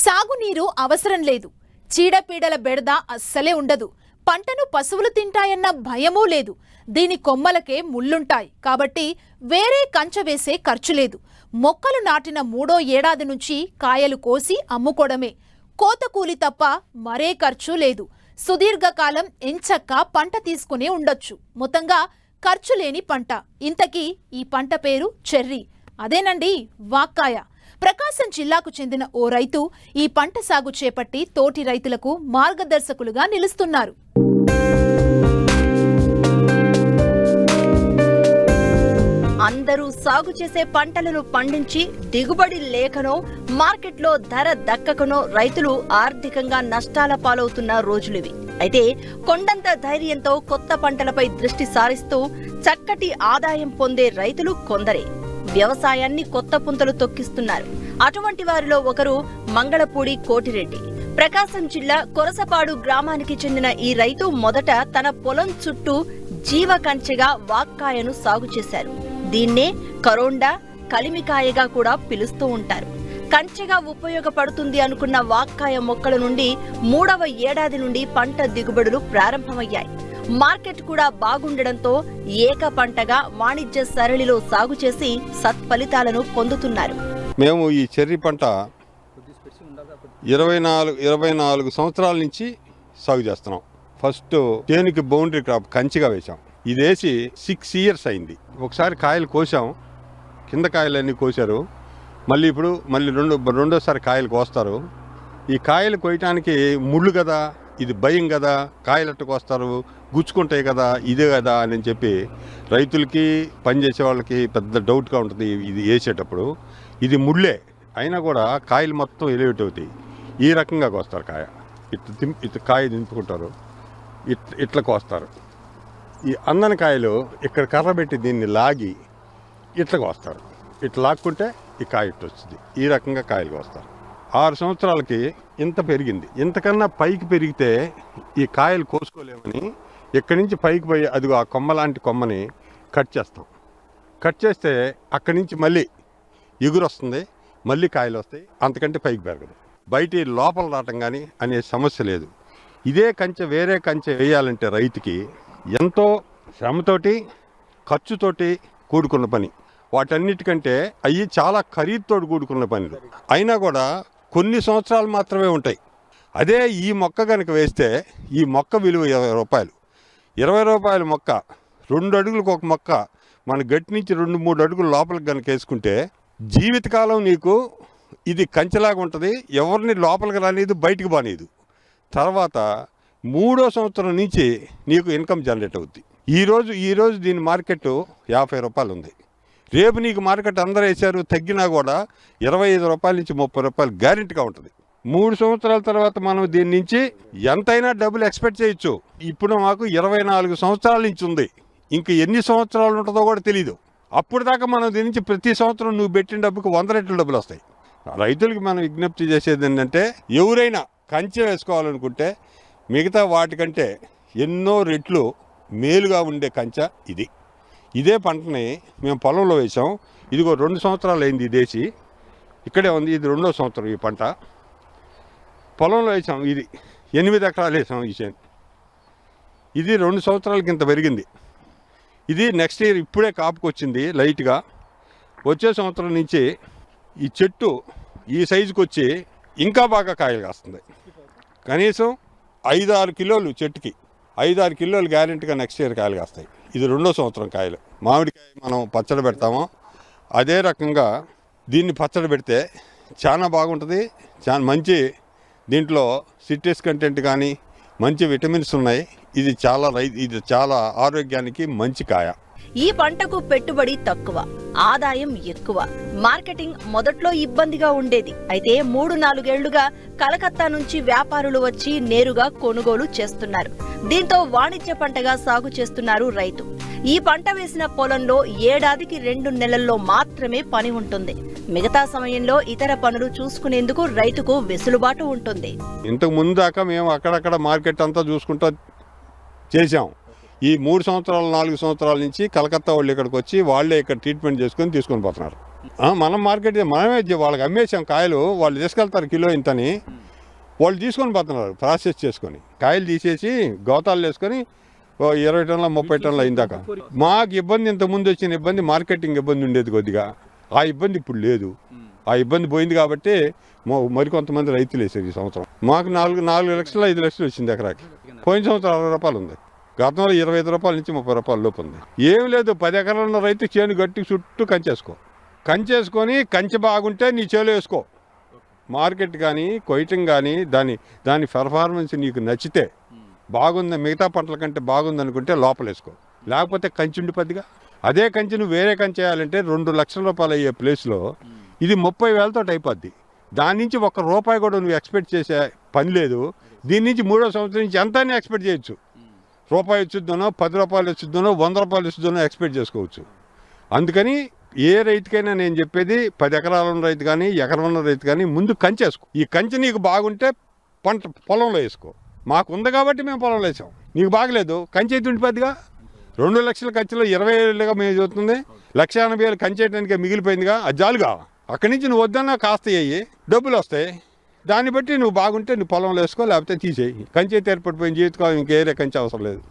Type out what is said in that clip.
సాగునీరు అవసరం లేదు. చీడపీడల బెడద అస్సలే ఉండదు. పంటను పశువులు తింటాయన్న భయమూ లేదు. దీని కొమ్మలకే ముళ్ళుంటాయి కాబట్టి వేరే కంచె వేసే ఖర్చు లేదు. మొక్కలు నాటిన 3వ ఏడాది నుంచి కాయలు కోసి అమ్ముకోవడమే. కోత కూలి తప్ప మరే ఖర్చు లేదు. సుదీర్ఘకాలం ఎంచక్కా పంట తీసుకునే ఉండొచ్చు. మొత్తంగా ఖర్చు లేని పంట. ఇంతకీ ఈ పంట పేరు చెర్రీ. అదేనండి, వాక్కాయ. ప్రకాశం జిల్లాకు చెందిన ఓ రైతు ఈ పంట సాగు చేపట్టి తోటి రైతులకు మార్గదర్శకులుగా నిలుస్తున్నారు. అందరూ సాగు చేసే పంటలను పండించి దిగుబడి లేకనో మార్కెట్లో ధర దక్కకనో రైతులు ఆర్థికంగా నష్టాల పాలవుతున్న రోజులివి. అయితే కొండంత ధైర్యంతో కొత్త పంటలపై దృష్టి సారిస్తూ చక్కటి ఆదాయం పొందే రైతులు కొందరే. వ్యవసాయాన్ని కొత్త పుంతలు తొక్కిస్తున్నారు. అటువంటి వారిలో ఒకరు మంగళపూడి కోటిరెడ్డి. ప్రకాశం జిల్లా కొరసపాడు గ్రామానికి చెందిన ఈ రైతు మొదట తన పొలం చుట్టూ జీవ కంచెగా వాక్కాయను సాగు చేశారు. దీన్నే కరోండా, కలిమికాయగా కూడా పిలుస్తూ ఉంటారు. కంచెగా ఉపయోగపడుతుంది అనుకున్న వాక్కాయ మొక్కల నుండి 3వ ఏడాది నుండి పంట దిగుబడులు ప్రారంభమయ్యాయి. మార్కెట్ కూడా బాగుండడంతో ఏక పంటగా వాణిజ్య సరళిలో సాగు చేసి సత్ఫలితాలను పొందుతున్నారు. మేము ఈ చెర్రీ పంట 24 సంవత్సరాల నుంచి సాగు చేస్తున్నాం. ఫస్ట్ చేనుకి బౌండరీ క్రాప్ కంచిగా వేసాం. ఇది వేసి 6 ఇయర్స్ అయింది. ఒకసారి కాయలు కోసాం, కింద కాయలన్నీ కోసారు. ఇప్పుడు రెండోసారి కాయలు కోస్తారు. ఈ కాయలు కోయటానికి ముళ్ళు కదా, ఇది భయం కదా, కాయలట్టు కోస్తారు, గుచ్చుకుంటాయి కదా, ఇదే కదా అని చెప్పి రైతులకి పనిచేసే వాళ్ళకి పెద్ద డౌట్గా ఉంటుంది. ఇది వేసేటప్పుడు ఇది ముళ్ళే అయినా కూడా కాయలు మొత్తం ఎలివేట్ అవుతాయి. ఈ రకంగా కోస్తారు కాయ. ఇట్లా కాయ దింపుకుంటారు, ఇట్లా కోస్తారు. ఈ అందని కాయలు ఇక్కడ కర్ర పెట్టి దీన్ని లాగి ఇట్లా కోస్తారు. ఇట్లా లాక్కుంటే ఈ కాయ ఇట్లా వస్తుంది. ఈ రకంగా కాయలు కోస్తారు. 6 సంవత్సరాలకి ఇంత పెరిగింది. ఇంతకన్నా పైకి పెరిగితే ఈ కాయలు కోసుకోలేమని ఇక్కడి నుంచి పైకి పోయి అదిగో ఆ కొమ్మ లాంటి కొమ్మని కట్ చేస్తాం. కట్ చేస్తే అక్కడి నుంచి మళ్ళీ ఎగురు వస్తుంది, మళ్ళీ కాయలు వస్తాయి. అంతకంటే పైకి పెరగదు. బయట లోపల రావటం కానీ అనే సమస్య లేదు. ఇదే కంచె వేరే కంచె వేయాలంటే రైతుకి ఎంతో శ్రమతోటి ఖర్చుతోటి కూడుకున్న పని. వాటన్నిటికంటే అవి చాలా ఖరీదుతో కూడుకున్న పనులు. అయినా కూడా కొన్ని సంవత్సరాలు మాత్రమే ఉంటాయి. అదే ఈ మొక్క కనుక వేస్తే ఈ మొక్క విలువ 20 రూపాయలు. 20 రూపాయల మొక్క 2 అడుగులకు ఒక మొక్క మన గట్టి నుంచి 2-3 అడుగులు లోపలికి కనుక వేసుకుంటే జీవితకాలం నీకు ఇది కంచెలాగా ఉంటుంది. ఎవరిని లోపలికి రానిది, బయటికి బానేది. తర్వాత 3వ సంవత్సరం నుంచి నీకు ఇన్కమ్ జనరేట్ అవుద్ది. ఈరోజు దీని మార్కెట్ 50 రూపాయలు ఉంది. రేపు నీకు మార్కెట్ అందరూ వేశారు, తగ్గినా కూడా 25 రూపాయల నుంచి 30 రూపాయలు గ్యారెంటీగా ఉంటుంది. 3 సంవత్సరాల తర్వాత మనం దీని నుంచి ఎంతైనా డబ్బులు ఎక్స్పెక్ట్ చేయొచ్చు. ఇప్పుడు మాకు 24 సంవత్సరాల నుంచి ఉంది. ఇంక ఎన్ని సంవత్సరాలు ఉంటుందో కూడా తెలీదు. అప్పుడు దాకా మనం దీని నుంచి ప్రతి సంవత్సరం నువ్వు పెట్టిన డబ్బుకు 100 రెట్లు డబ్బులు వస్తాయి. రైతులకి మనం విజ్ఞప్తి చేసేది ఏంటంటే, ఎవరైనా కంచె వేసుకోవాలనుకుంటే మిగతా వాటికంటే ఎన్నో రెట్లు మేలుగా ఉండే కంచె ఇది. ఇదే పంటని మేము పొలంలో వేసాం. ఇదిగో 2 సంవత్సరాలు అయింది ఇదేసి, ఇక్కడే ఉంది. ఇది 2వ సంవత్సరం ఈ పంట. పొలంలో వేసాం. ఇది 8 ఎకరాలు వేసాం ఈ చేను. ఇది 2 సంవత్సరాలకి ఇంత పెరిగింది. ఇది నెక్స్ట్ ఇయర్ ఇప్పుడే కాపుకొచ్చింది లైట్గా. వచ్చే సంవత్సరం నుంచి ఈ చెట్టు ఈ సైజుకి వచ్చి ఇంకా బాగా కాయలు కాస్తుంది. కనీసం 5-6 కిలోలు చెట్టుకి 5-6 కిలోలు గ్యారెంటీగా నెక్స్ట్ ఇయర్ కాయలు కాస్తాయి. ఇది 2వ సంవత్సరం కాయలు. మామిడికాయ మనం పచ్చడి పెడతామో అదే రకంగా దీన్ని పచ్చడి పెడితే చాలా బాగుంటుంది. చాలా మంచి, దీంట్లో సిట్రస్ కంటెంట్ కానీ మంచి విటమిన్స్ ఉన్నాయి. ఇది చాలా ఆరోగ్యానికి మంచి కాయ. ఈ పంటకు పెట్టుబడి తక్కువ, ఆదాయం ఎక్కువ. మార్కెటింగ్ మొదట్లో ఇబ్బందిగా ఉండేది. అయితే 3-4 ఏళ్లుగా కలకత్తా నుంచి వ్యాపారులు వచ్చి నేరుగా కొనుగోలు చేస్తున్నారు. దీంతో వాణిజ్య పంటగా సాగు చేస్తున్నారు రైతు. ఈ పంట వేసిన పొలంలో ఏడాదికి 2 నెలల్లో మాత్రమే పని ఉంటుంది. మిగతా సమయంలో ఇతర పనులు చూసుకునేందుకు రైతుకు వెసులుబాటు ఉంటుంది. ఇంతకు ముందు దాకా మేము అక్కడక్కడ మార్కెట్ అంతా చూసుకుంటూ చేసాం. ఈ 3 సంవత్సరాలు 4 సంవత్సరాల నుంచి కలకత్తా వాళ్ళు ఇక్కడికి వచ్చి వాళ్ళే ఇక్కడ ట్రీట్మెంట్ చేసుకొని తీసుకొని పోతున్నారు. మనం మార్కెట్ మనమే వాళ్ళకి అమ్మేసాం కాయలు, వాళ్ళు తీసుకెళ్తారు కిలో ఇంతని, వాళ్ళు తీసుకొని పోతున్నారు ప్రాసెస్ చేసుకొని. కాయలు తీసేసి గోతాలు వేసుకొని 20 టన్నుల 30 టన్నుల అయిందాక. మాకు ఇబ్బంది ఇంతకుముందు వచ్చిన ఇబ్బంది మార్కెటింగ్ ఇబ్బంది ఉండేది కొద్దిగా, ఆ ఇబ్బంది ఇప్పుడు లేదు. ఆ ఇబ్బంది పోయింది కాబట్టి మరికొంతమంది రైతులు వేసారు ఈ సంవత్సరం. మాకు 4 లక్షలు 5 లక్షలు వచ్చింది ఎకరాకి. పోయిన సంవత్సరం 60 రూపాయలు ఉంది, గతంలో 25 రూపాయల నుంచి 30 రూపాయల లోపు ఉంది. ఏం లేదు, 10 ఎకరాలు ఉన్న రైతు చేను గట్టి చుట్టూ కంచేసుకొని కంచె బాగుంటే నీ చేలో వేసుకో. మార్కెట్ కానీ కొయ్యటం కానీ దాని పెర్ఫార్మెన్స్ నీకు నచ్చితే బాగుంది, మిగతా పంటల కంటే బాగుంది అనుకుంటే లోపల వేసుకో, లేకపోతే కంచి ఉండిపోద్దిగా. అదే కంచి నువ్వు వేరే కంచి వేయాలంటే 2 లక్షల రూపాయలు అయ్యే ప్లేస్లో ఇది 30,000తో అయిపోద్ది. దాని నుంచి ₹1 కూడా నువ్వు ఎక్స్పెక్ట్ చేసే పని లేదు. దీని నుంచి 3వ సంవత్సరం నుంచి ఎంత ఎక్స్పెక్ట్ చేయొచ్చు. రూపాయి వచ్చుద్దనో, ₹10 వచ్చుద్దనో, ₹100 వచ్చుద్దనో ఎక్స్పెక్ట్ చేసుకోవచ్చు. అందుకని ఏ రైతుకైనా నేను చెప్పేది 10 ఎకరాలు ఉన్న రైతు కానీ, ఎకరం ఉన్న రైతు కానీ ముందు కంచేసుకో. ఈ కంచె నీకు బాగుంటే పొలంలో వేసుకో. మాకు ఉంది కాబట్టి మేము పొలంలో వేసాం. నీకు బాగలేదు, కంచె అయితే ఉండిపోద్దిగా. 2 లక్షల కంచెలో 20 ఏళ్ళుగా మేము చూస్తుంది, 1,80,000 కంచేయడానికి మిగిలిపోయిందిగా. అది జాలుగా. అక్కడి నుంచి నువ్వు వద్దన్నా కాస్త అయ్యి డబ్బులు వస్తాయి. దాన్ని బట్టి నువ్వు బాగుంటే నువ్వు పొలంలో వేసుకో, లేకపోతే తీసేయి. కంచె అయితే ఏర్పడిపోయిన జీవితకాలం ఇంకేరే కంచె అవసరం లేదు.